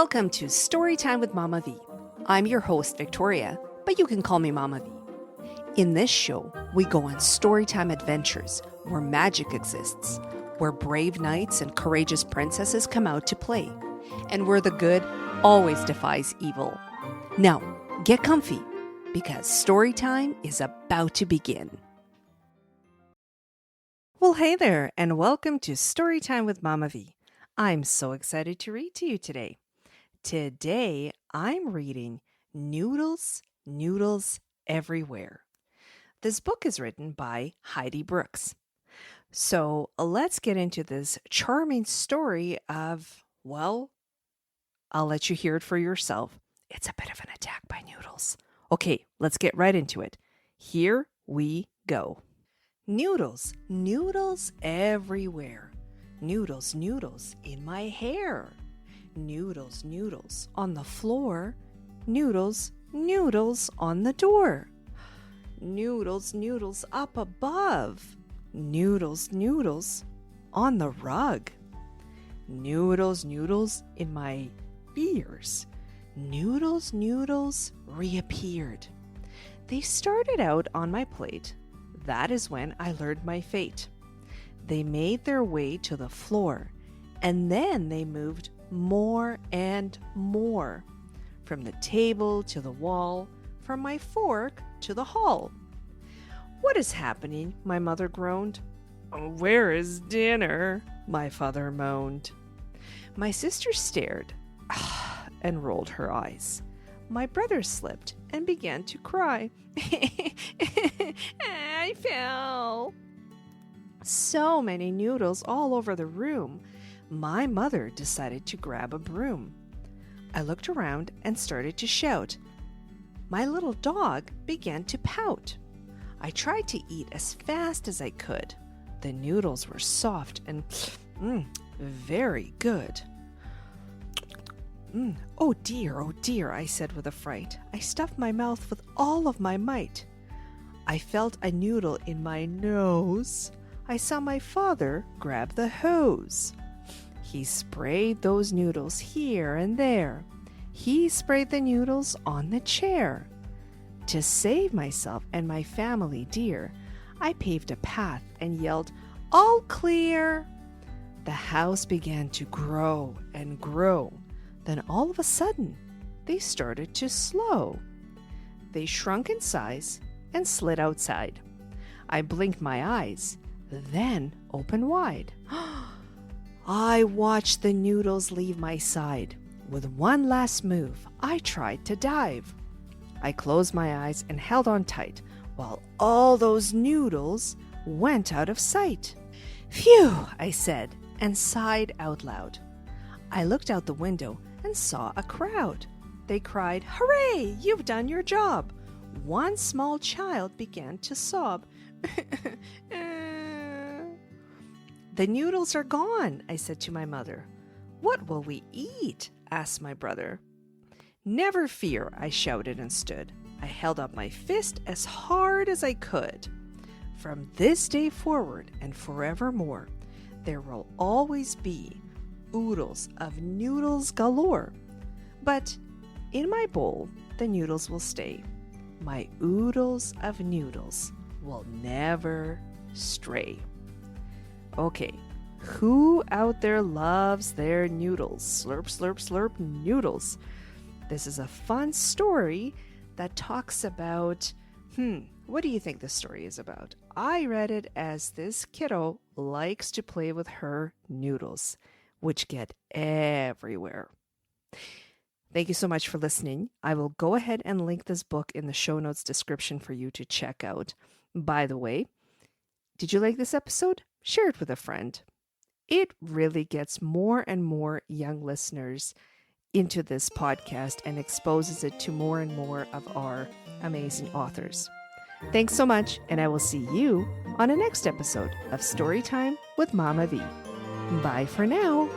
Welcome to Storytime with Mama V. I'm your host, Victoria, but you can call me Mama V. In this show, we go on storytime adventures where magic exists, where brave knights and courageous princesses come out to play, and where the good always defies evil. Now, get comfy, because storytime is about to begin. Well, hey there, and welcome to Storytime with Mama V. I'm so excited to read to you today. Today, I'm reading Noodles Noodles Everywhere. This book is written by Heidi Brooks. So let's get into this charming story of, well, I'll let you hear it for yourself. It's a bit of an attack by Noodles. Okay, let's get right into it. Here we go. Noodles, noodles everywhere. Noodles, noodles in my hair. Noodles, noodles on the floor. Noodles, noodles on the door. Noodles, noodles up above. Noodles, noodles on the rug. Noodles, noodles in my ears. Noodles, noodles reappeared. They started out on my plate. That is when I learned my fate. They made their way to the floor, and then they moved more and more, from the table to the wall, from my fork to the hall. "What is happening?" my mother groaned. "Where is dinner?" my father moaned. My sister stared and rolled her eyes. My brother slipped and began to cry. I fell. So many noodles all over the room. My mother decided to grab a broom. I looked around and started to shout. My little dog began to pout. I tried to eat as fast as I could. The noodles were soft and very good. Oh dear, I said with a fright. I stuffed my mouth with all of my might. I felt a noodle in my nose. I saw my father grab the hose. He sprayed those noodles here and there. He sprayed the noodles on the chair. To save myself and my family dear, I paved a path and yelled, "All clear!" The house began to grow and grow. Then all of a sudden, they started to slow. They shrunk in size and slid outside. I blinked my eyes, then opened wide. I watched the noodles leave my side. With one last move, I tried to dive. I closed my eyes and held on tight, while all those noodles went out of sight. "Phew," I said, and sighed out loud. I looked out the window and saw a crowd. They cried, "Hooray, you've done your job." One small child began to sob. "The noodles are gone," I said to my mother. "What will we eat?" asked my brother. "Never fear," I shouted and stood. I held up my fist as hard as I could. "From this day forward and forevermore, there will always be oodles of noodles galore. But in my bowl, the noodles will stay. My oodles of noodles will never stray." Okay, who out there loves their noodles? Slurp, slurp, slurp, noodles. This is a fun story that talks about, what do you think the story is about? I read it as this kiddo likes to play with her noodles, which get everywhere. Thank you so much for listening. I will go ahead and link this book in the show notes description for you to check out. By the way, did you like this episode? Share it with a friend. It really gets more and more young listeners into this podcast and exposes it to more and more of our amazing authors. Thanks so much, and I will see you on the next episode of Storytime with Mama V. Bye for now.